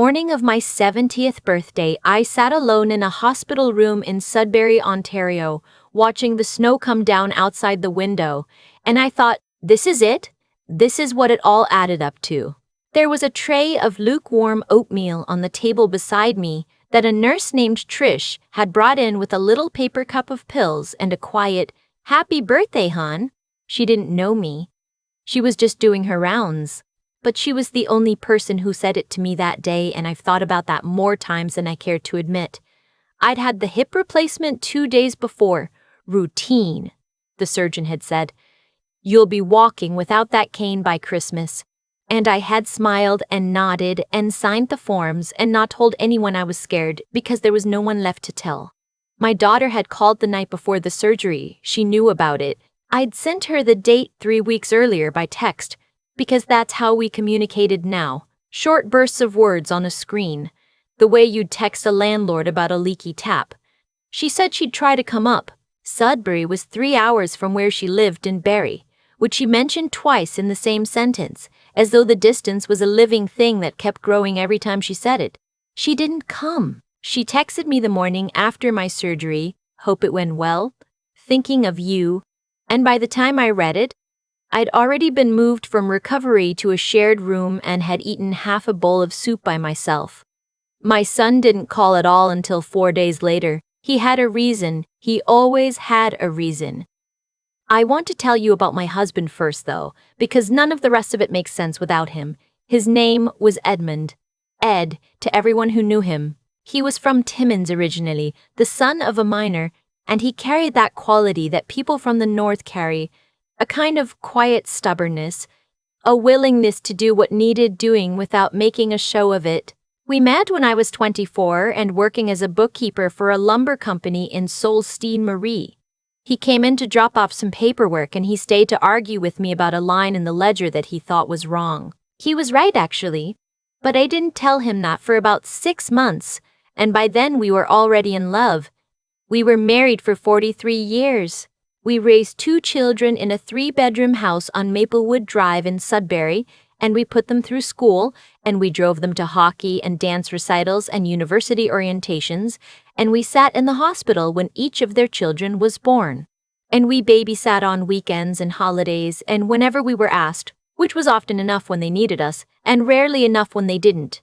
Morning of my 70th birthday, I sat alone in a hospital room in Sudbury, Ontario, watching the snow come down outside the window, and I thought, this is it? This is what it all added up to. There was a tray of lukewarm oatmeal on the table beside me that a nurse named Trish had brought in with a little paper cup of pills and a quiet, "Happy birthday, hon." She didn't know me. She was just doing her rounds. But she was the only person who said it to me that day, and I've thought about that more times than I care to admit. I'd had the hip replacement 2 days before. Routine, the surgeon had said. You'll be walking without that cane by Christmas. And I had smiled and nodded and signed the forms and not told anyone I was scared because there was no one left to tell. My daughter had called the night before the surgery. She knew about it. I'd sent her the date 3 weeks earlier by text, because that's how we communicated now. Short bursts of words on a screen, the way you'd text a landlord about a leaky tap. She said she'd try to come up. Sudbury was 3 hours from where she lived in Barrie, which she mentioned twice in the same sentence, as though the distance was a living thing that kept growing every time she said it. She didn't come. She texted me the morning after my surgery, "Hope it went well, thinking of you," and by the time I read it, I'd already been moved from recovery to a shared room and had eaten half a bowl of soup by myself. My son didn't call at all until 4 days later. He had a reason. He always had a reason. I want to tell you about my husband first, though, because none of the rest of it makes sense without him. His name was Edmund. Ed, to everyone who knew him. He was from Timmins originally, the son of a miner, and he carried that quality that people from the north carry, a kind of quiet stubbornness, a willingness to do what needed doing without making a show of it. We met when I was 24 and working as a bookkeeper for a lumber company in Sault Ste. Marie. He came in to drop off some paperwork and he stayed to argue with me about a line in the ledger that he thought was wrong. He was right, actually, but I didn't tell him that for about 6 months, and by then we were already in love. We were married for 43 years. We raised 2 children in a 3-bedroom house on Maplewood Drive in Sudbury, and we put them through school, and we drove them to hockey and dance recitals and university orientations, and we sat in the hospital when each of their children was born. And we babysat on weekends and holidays, and whenever we were asked, which was often enough when they needed us, and rarely enough when they didn't.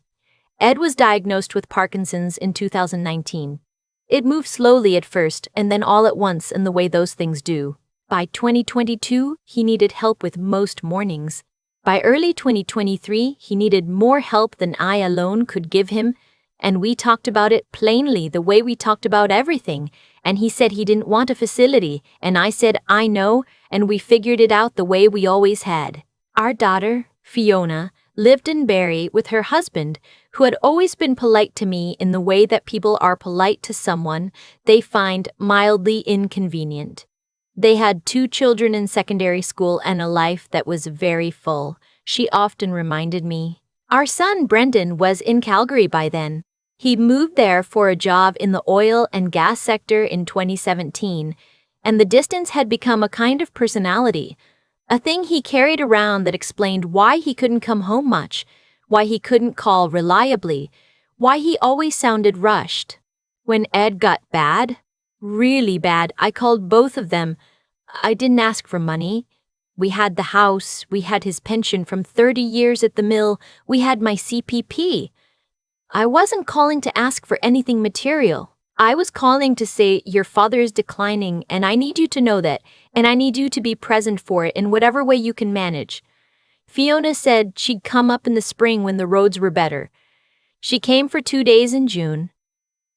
Ed was diagnosed with Parkinson's in 2019. It moved slowly at first and then all at once in the way those things do. By 2022, he needed help with most mornings. By early 2023, he needed more help than I alone could give him, and we talked about it plainly the way we talked about everything, and he said he didn't want a facility, and I said I know, and we figured it out the way we always had. Our daughter, Fiona, lived in Barrie with her husband, who had always been polite to me in the way that people are polite to someone they find mildly inconvenient. They had 2 children in secondary school and a life that was very full, she often reminded me. Our son, Brendan, was in Calgary by then. He'd moved there for a job in the oil and gas sector in 2017, and the distance had become a kind of personality, a thing he carried around that explained why he couldn't come home much, why he couldn't call reliably, why he always sounded rushed. When Ed got bad, really bad, I called both of them. I didn't ask for money. We had the house, we had his pension from 30 years at the mill, we had my CPP. I wasn't calling to ask for anything material. I was calling to say, your father is declining, and I need you to know that, and I need you to be present for it in whatever way you can manage. Fiona said she'd come up in the spring when the roads were better. She came for 2 days in June,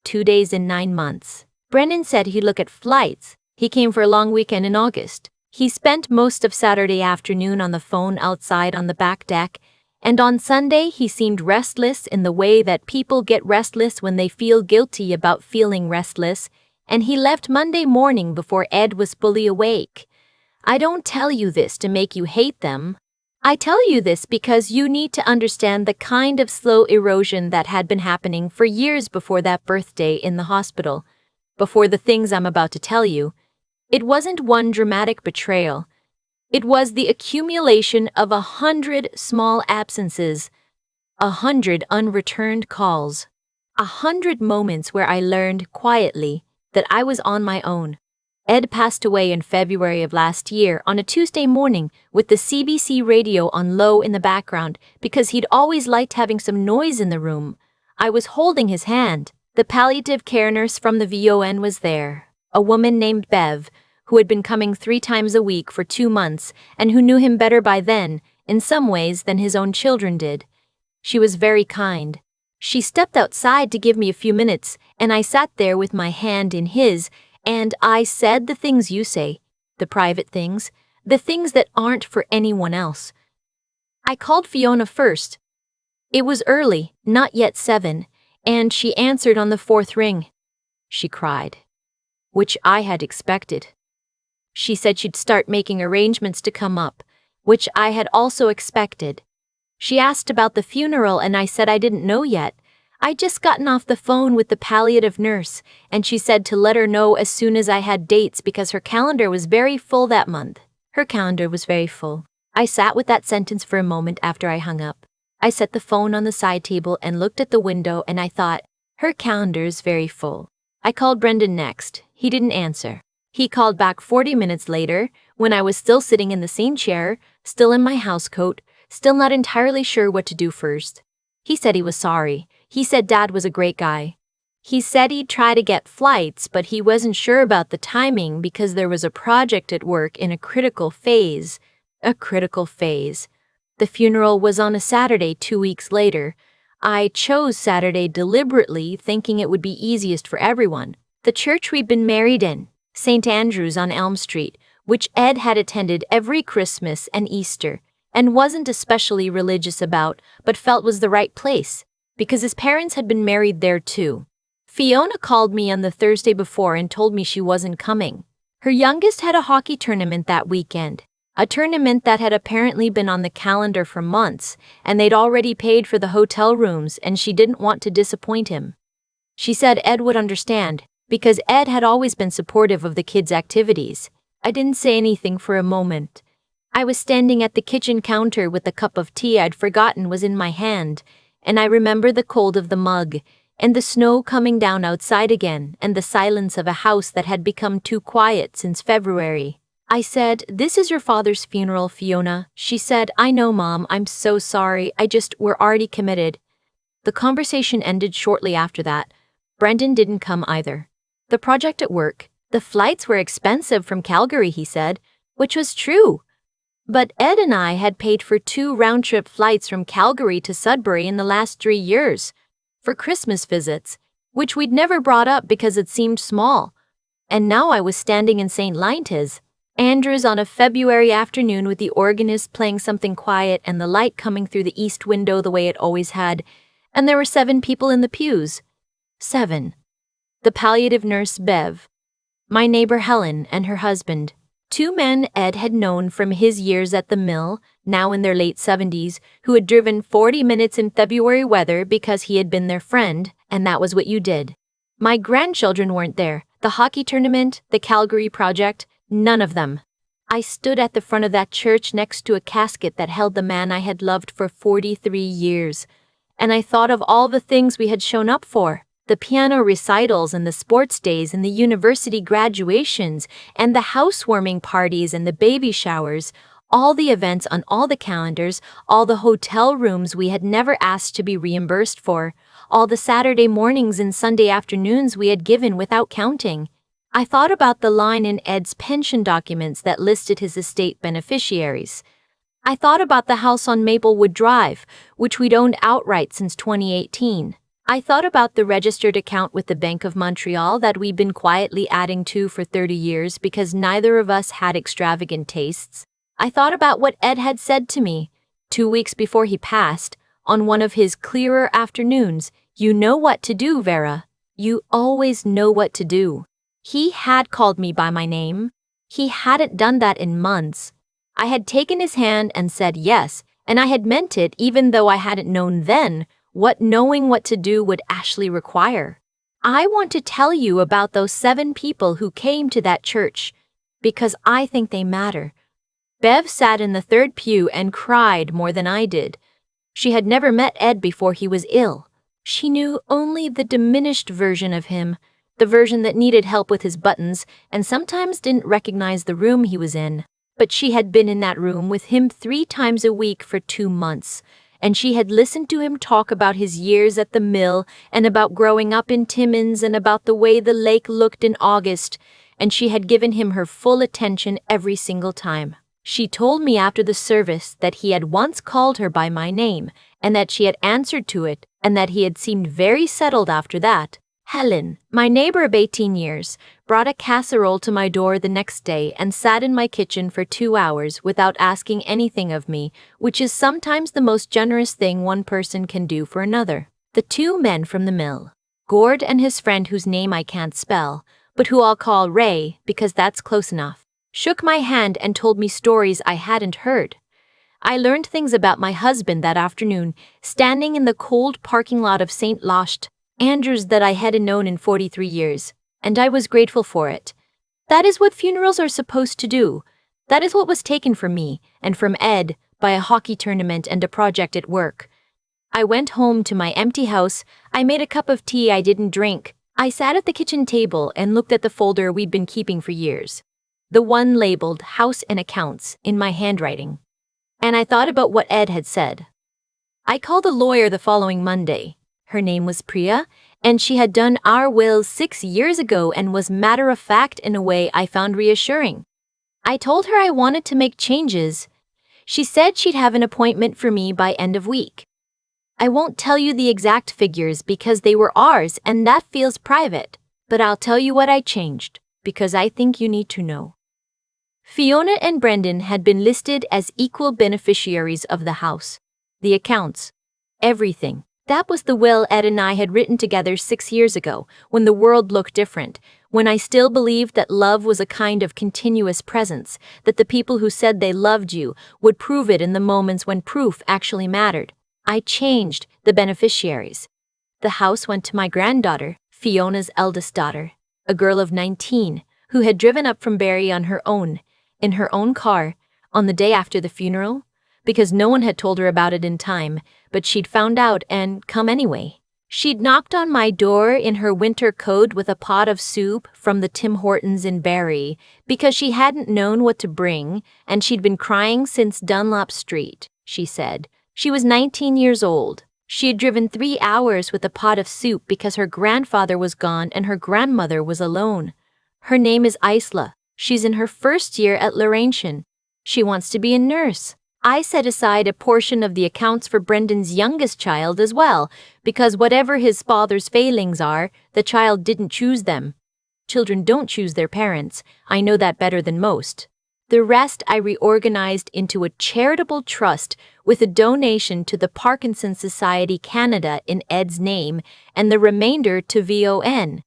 2 days in 9 months. Brendan said he'd look at flights. He came for a long weekend in August. He spent most of Saturday afternoon on the phone outside on the back deck, and on Sunday he seemed restless in the way that people get restless when they feel guilty about feeling restless, and he left Monday morning before Ed was fully awake. I don't tell you this to make you hate them. I tell you this because you need to understand the kind of slow erosion that had been happening for years before that birthday in the hospital, before the things I'm about to tell you. It wasn't one dramatic betrayal. It was the accumulation of 100 small absences, 100 unreturned calls. 100 moments where I learned quietly that I was on my own. Ed passed away in February of last year on a Tuesday morning with the CBC radio on low in the background because he'd always liked having some noise in the room. I was holding his hand. The palliative care nurse from the VON was there, a woman named Bev, who had been coming 3 times a week for 2 months and who knew him better by then, in some ways, than his own children did. She was very kind. She stepped outside to give me a few minutes, and I sat there with my hand in his, and I said the things you say, the private things, the things that aren't for anyone else. I called Fiona first. It was early, not yet 7, and she answered on the 4th ring. She cried, which I had expected. She said she'd start making arrangements to come up, which I had also expected. She asked about the funeral and I said I didn't know yet. I'd just gotten off the phone with the palliative nurse, and she said to let her know as soon as I had dates because her calendar was very full that month. Her calendar was very full. I sat with that sentence for a moment after I hung up. I set the phone on the side table and looked at the window and I thought, her calendar's very full. I called Brendan next. He didn't answer. He called back 40 minutes later, when I was still sitting in the same chair, still in my housecoat, still not entirely sure what to do first. He said he was sorry. He said Dad was a great guy. He said he'd try to get flights, but he wasn't sure about the timing because there was a project at work in a critical phase. A critical phase. The funeral was on a Saturday 2 weeks later. I chose Saturday deliberately, thinking it would be easiest for everyone. The church we'd been married in, St. Andrew's on Elm Street, which Ed had attended every Christmas and Easter, and wasn't especially religious about, but felt was the right place, because his parents had been married there too. Fiona called me on the Thursday before and told me she wasn't coming. Her youngest had a hockey tournament that weekend, a tournament that had apparently been on the calendar for months, and they'd already paid for the hotel rooms and she didn't want to disappoint him. She said Ed would understand, because Ed had always been supportive of the kids' activities. I didn't say anything for a moment. I was standing at the kitchen counter with a cup of tea I'd forgotten was in my hand, and I remember the cold of the mug, and the snow coming down outside again, and the silence of a house that had become too quiet since February. I said, "This is your father's funeral, Fiona." She said, "I know, Mom, I'm so sorry, we're already committed." The conversation ended shortly after that. Brendan didn't come either. The project at work, the flights were expensive from Calgary, he said, which was true. But Ed and I had paid for 2 round-trip flights from Calgary to Sudbury in the last 3 years, for Christmas visits, which we'd never brought up because it seemed small. And now I was standing in St. Andrews on a February afternoon with the organist playing something quiet and the light coming through the east window the way it always had, and there were 7 people in the pews. 7. The palliative nurse, Bev. My neighbor Helen and her husband. 2 men Ed had known from his years at the mill, now in their late 70s, who had driven 40 minutes in February weather because he had been their friend, and that was what you did. My grandchildren weren't there. The hockey tournament, the Calgary project, none of them. I stood at the front of that church next to a casket that held the man I had loved for 43 years, and I thought of all the things we had shown up for. The piano recitals and the sports days and the university graduations and the housewarming parties and the baby showers, all the events on all the calendars, all the hotel rooms we had never asked to be reimbursed for, all the Saturday mornings and Sunday afternoons we had given without counting. I thought about the line in Ed's pension documents that listed his estate beneficiaries. I thought about the house on Maplewood Drive, which we'd owned outright since 2018. I thought about the registered account with the Bank of Montreal that we'd been quietly adding to for 30 years because neither of us had extravagant tastes. I thought about what Ed had said to me 2 weeks before he passed, on one of his clearer afternoons. "You know what to do, Vera. You always know what to do." He had called me by my name. He hadn't done that in months. I had taken his hand and said yes, and I had meant it even though I hadn't known then what knowing what to do would actually require. I want to tell you about those 7 people who came to that church, because I think they matter. Bev sat in the 3rd pew and cried more than I did. She had never met Ed before he was ill. She knew only the diminished version of him, the version that needed help with his buttons and sometimes didn't recognize the room he was in. But she had been in that room with him 3 times a week for 2 months, and she had listened to him talk about his years at the mill and about growing up in Timmins and about the way the lake looked in August, and she had given him her full attention every single time. She told me after the service that he had once called her by my name and that she had answered to it and that he had seemed very settled after that. Helen, my neighbor of 18 years, brought a casserole to my door the next day and sat in my kitchen for 2 hours without asking anything of me, which is sometimes the most generous thing one person can do for another. The 2 men from the mill, Gord and his friend whose name I can't spell, but who I'll call Ray because that's close enough, shook my hand and told me stories I hadn't heard. I learned things about my husband that afternoon, standing in the cold parking lot of St. Locht, Andrews, that I hadn't known in 43 years, and I was grateful for it. That is what funerals are supposed to do. That is what was taken from me, and from Ed, by a hockey tournament and a project at work. I went home to my empty house, I made a cup of tea I didn't drink. I sat at the kitchen table and looked at the folder we'd been keeping for years. The one labeled House and Accounts in my handwriting. And I thought about what Ed had said. I called a lawyer the following Monday. Her name was Priya, and she had done our wills 6 years ago and was matter-of-fact in a way I found reassuring. I told her I wanted to make changes. She said she'd have an appointment for me by end of week. I won't tell you the exact figures because they were ours and that feels private, but I'll tell you what I changed, because I think you need to know. Fiona and Brendan had been listed as equal beneficiaries of the house, the accounts, everything. That was the will Ed and I had written together 6 years ago, when the world looked different, when I still believed that love was a kind of continuous presence, that the people who said they loved you would prove it in the moments when proof actually mattered. I changed the beneficiaries. The house went to my granddaughter, Fiona's eldest daughter, a girl of 19, who had driven up from Barrie on her own, in her own car, on the day after the funeral, because no one had told her about it in time, but she'd found out and come anyway. She'd knocked on my door in her winter coat with a pot of soup from the Tim Hortons in Barrie because she hadn't known what to bring, and she'd been crying since Dunlop Street, she said. She was 19 years old. She had driven 3 hours with a pot of soup because her grandfather was gone and her grandmother was alone. Her name is Isla. She's in her first year at Laurentian. She wants to be a nurse. I set aside a portion of the accounts for Brendan's youngest child as well, because whatever his father's failings are, the child didn't choose them. Children don't choose their parents. I know that better than most. The rest I reorganized into a charitable trust with a donation to the Parkinson Society Canada in Ed's name and the remainder to VON,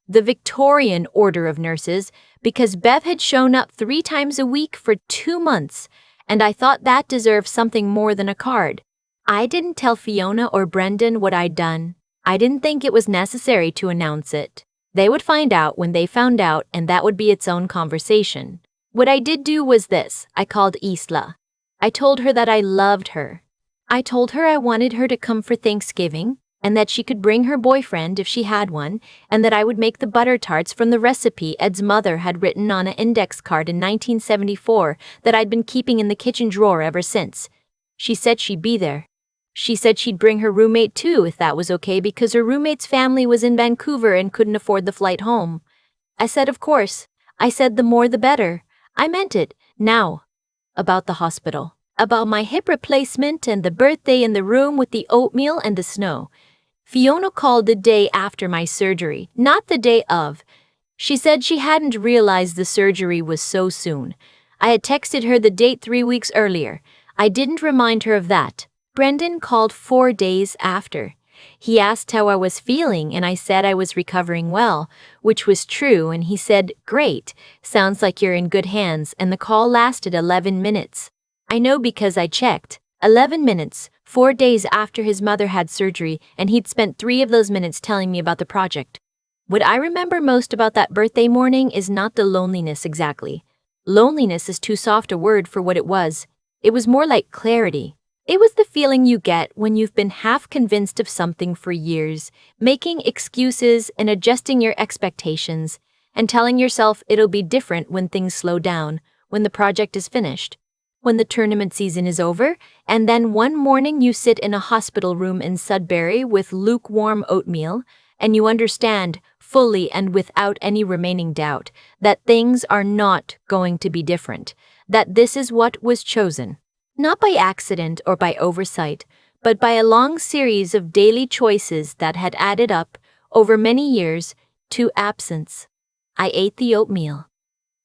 the Victorian Order of Nurses, because Bev had shown up 3 times a week for 2 months, and I thought that deserved something more than a card. I didn't tell Fiona or Brendan what I'd done. I didn't think it was necessary to announce it. They would find out when they found out, and that would be its own conversation. What I did do was this. I called Isla. I told her that I loved her. I told her I wanted her to come for Thanksgiving, and that she could bring her boyfriend if she had one, and that I would make the butter tarts from the recipe Ed's mother had written on an index card in 1974 that I'd been keeping in the kitchen drawer ever since. She said she'd be there. She said she'd bring her roommate too if that was okay because her roommate's family was in Vancouver and couldn't afford the flight home. I said of course. I said the more the better. I meant it. Now, about the hospital. About my hip replacement and the birthday in the room with the oatmeal and the snow. Fiona called the day after my surgery, not the day of. She said she hadn't realized the surgery was so soon. I had texted her the date 3 weeks earlier. I didn't remind her of that. Brendan called 4 days after. He asked how I was feeling and I said I was recovering well, which was true, and he said, "Great, sounds like you're in good hands," and the call lasted 11 minutes. I know because I checked. 11 minutes, 4 days after his mother had surgery, and he'd spent 3 of those minutes telling me about the project. What I remember most about that birthday morning is not the loneliness exactly. Loneliness is too soft a word for what it was. It was more like clarity. It was the feeling you get when you've been half convinced of something for years, making excuses and adjusting your expectations, and telling yourself it'll be different when things slow down, when the project is finished, when the tournament season is over, and then one morning you sit in a hospital room in Sudbury with lukewarm oatmeal, and you understand, fully and without any remaining doubt, that things are not going to be different, that this is what was chosen. Not by accident or by oversight, but by a long series of daily choices that had added up, over many years, to absence. I ate the oatmeal.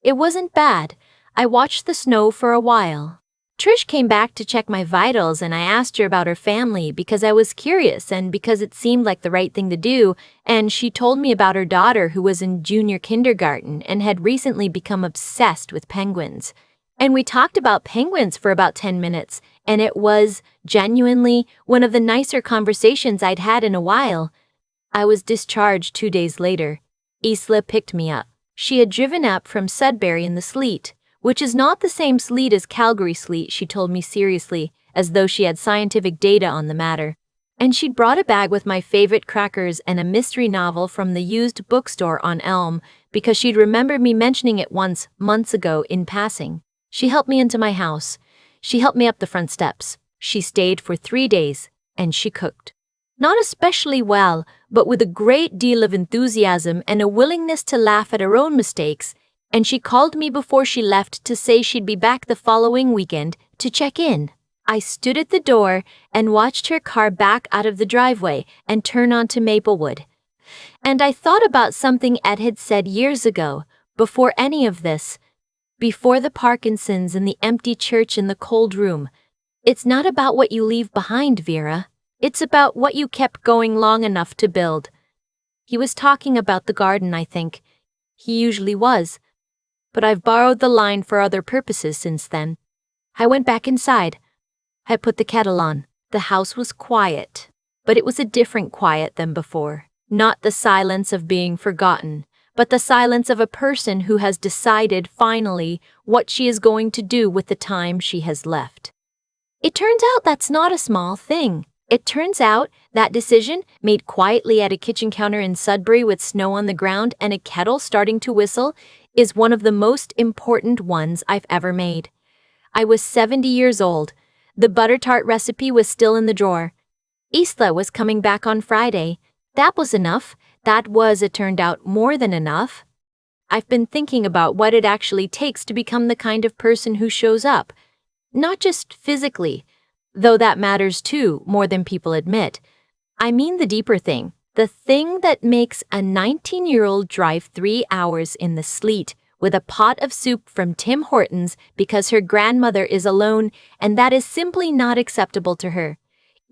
It wasn't bad. I watched the snow for a while. Trish came back to check my vitals and I asked her about her family because I was curious and because it seemed like the right thing to do, and she told me about her daughter who was in junior kindergarten and had recently become obsessed with penguins. And we talked about penguins for about 10 minutes, and it was, genuinely, one of the nicer conversations I'd had in a while. I was discharged 2 days later. Isla picked me up. She had driven up from Sudbury in the sleet, which is not the same sleet as Calgary sleet, she told me seriously, as though she had scientific data on the matter. And she'd brought a bag with my favorite crackers and a mystery novel from the used bookstore on Elm, because she'd remembered me mentioning it once, months ago, in passing. She helped me into my house. She helped me up the front steps. She stayed for 3 days, and she cooked. Not especially well, but with a great deal of enthusiasm and a willingness to laugh at her own mistakes, and she called me before she left to say she'd be back the following weekend to check in. I stood at the door and watched her car back out of the driveway and turn onto Maplewood. And I thought about something Ed had said years ago, before any of this, before the Parkinsons and the empty church in the cold room. It's not about what you leave behind, Vera. It's about what you kept going long enough to build. He was talking about the garden, I think. He usually was. But I've borrowed the line for other purposes since then. I went back inside. I put the kettle on. The house was quiet, but it was a different quiet than before. Not the silence of being forgotten, but the silence of a person who has decided finally what she is going to do with the time she has left. It turns out that's not a small thing. It turns out that decision, made quietly at a kitchen counter in Sudbury with snow on the ground and a kettle starting to whistle, is one of the most important ones I've ever made. I was 70 years old. The butter tart recipe was still in the drawer. Isla was coming back on Friday. That was enough. That was, it turned out, more than enough. I've been thinking about what it actually takes to become the kind of person who shows up. Not just physically, though that matters too, more than people admit. I mean the deeper thing, the thing that makes a 19-year-old drive 3 hours in the sleet with a pot of soup from Tim Hortons because her grandmother is alone, and that is simply not acceptable to her.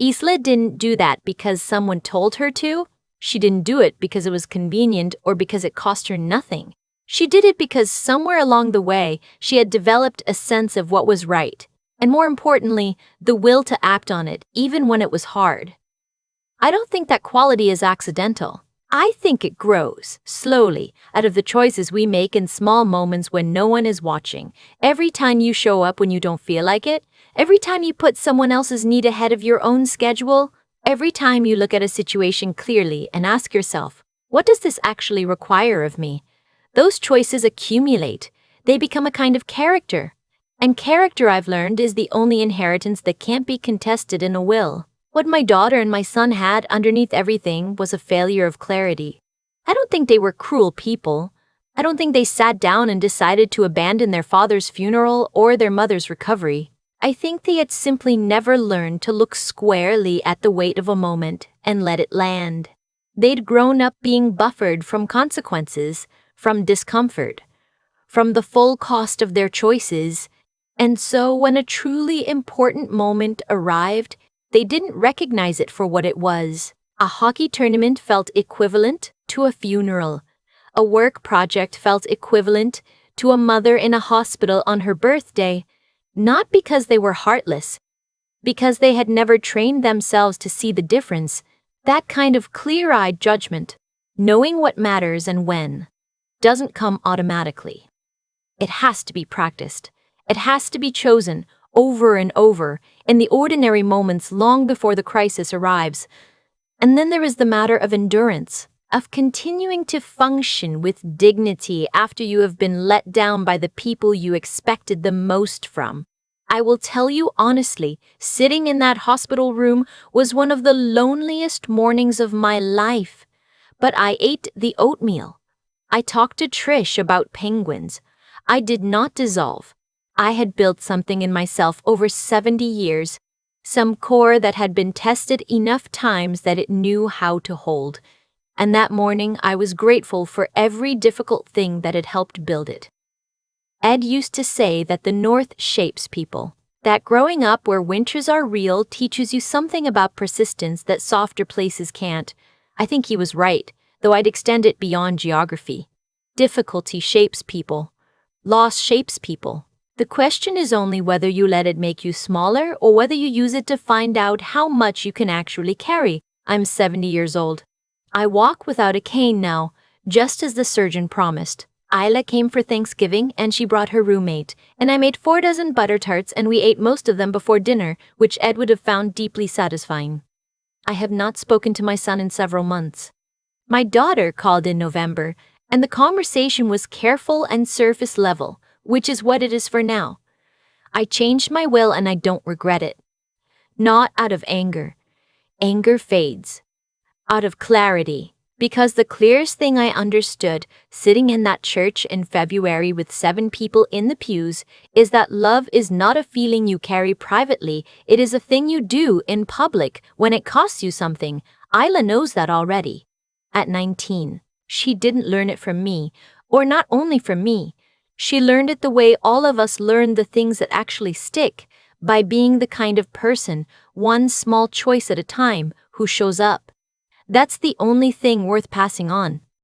Isla didn't do that because someone told her to. She didn't do it because it was convenient or because it cost her nothing. She did it because somewhere along the way, she had developed a sense of what was right, and more importantly, the will to act on it, even when it was hard. I don't think that quality is accidental. I think it grows, slowly, out of the choices we make in small moments when no one is watching. Every time you show up when you don't feel like it, every time you put someone else's need ahead of your own schedule, every time you look at a situation clearly and ask yourself, what does this actually require of me? Those choices accumulate. They become a kind of character. And character, I've learned, is the only inheritance that can't be contested in a will. What my daughter and my son had underneath everything was a failure of clarity. I don't think they were cruel people. I don't think they sat down and decided to abandon their father's funeral or their mother's recovery. I think they had simply never learned to look squarely at the weight of a moment and let it land. They'd grown up being buffered from consequences, from discomfort, from the full cost of their choices, and so when a truly important moment arrived, they didn't recognize it for what it was. A hockey tournament felt equivalent to a funeral. A work project felt equivalent to a mother in a hospital on her birthday, not because they were heartless, because they had never trained themselves to see the difference, that kind of clear-eyed judgment, knowing what matters and when, doesn't come automatically. It has to be practiced. It has to be chosen, over and over, in the ordinary moments long before the crisis arrives. And then there is the matter of endurance, of continuing to function with dignity after you have been let down by the people you expected the most from. I will tell you honestly, sitting in that hospital room was one of the loneliest mornings of my life. But I ate the oatmeal. I talked to Trish about penguins. I did not dissolve. I had built something in myself over 70 years, some core that had been tested enough times that it knew how to hold. And that morning I was grateful for every difficult thing that had helped build it. Ed used to say that the North shapes people, that growing up where winters are real teaches you something about persistence that softer places can't. I think he was right, though I'd extend it beyond geography. Difficulty shapes people. Loss shapes people. The question is only whether you let it make you smaller or whether you use it to find out how much you can actually carry. I'm 70 years old. I walk without a cane now, just as the surgeon promised. Isla came for Thanksgiving and she brought her roommate, and I made 4 dozen butter tarts and we ate most of them before dinner, which Ed would have found deeply satisfying. I have not spoken to my son in several months. My daughter called in November, and the conversation was careful and surface level, which is what it is for now. I changed my will and I don't regret it. Not out of anger. Anger fades. Out of clarity. Because the clearest thing I understood, sitting in that church in February with 7 people in the pews, is that love is not a feeling you carry privately, it is a thing you do in public when it costs you something. Isla knows that already. At 19, she didn't learn it from me, or not only from me. She learned it the way all of us learn the things that actually stick, by being the kind of person, one small choice at a time, who shows up. That's the only thing worth passing on.